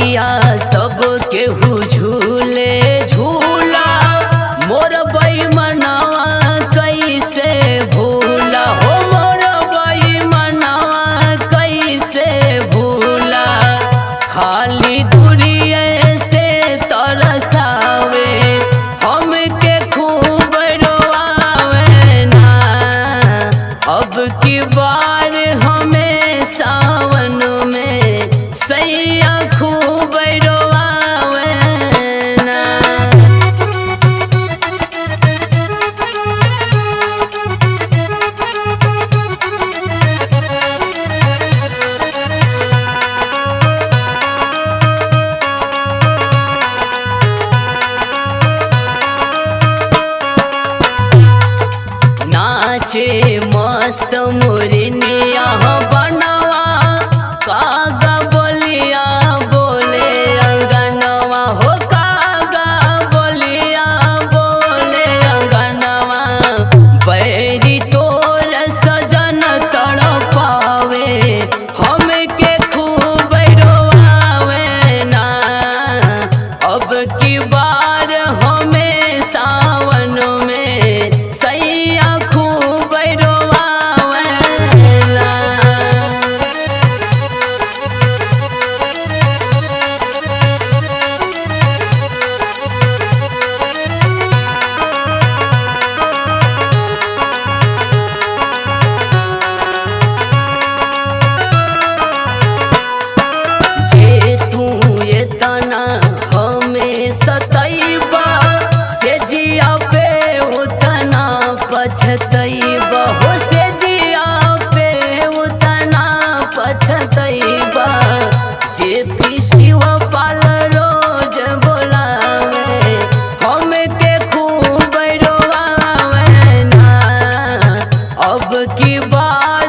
भैया सब केहू झूले झूला मोर बेईमानवा कैसे भूला हो मोर बेईमानवा कैसे भूला खाली दूरिये से तरसावे हमके खूब रोआवे ना अब की बार हमें सावन में सैया खूब रोआवे ना। नाचे मस्त मुरनिया बनवा कागा बोलिया बोले अंगनवा हो कागा बोलिया बोले अंगनवा बैरी तोर सजन तड़पावे हमके खूब रोआवे ना अब की बार हमें सावन में सैया खूब रोआवे ना। जे तू ये तना हमें सतैबा से जिया पे उतना पछतैबा हो से जिया पे उतना पछतैबा जे पी शिव पाल रोज बोलावे हमके खूब रोआवे ना अब की बार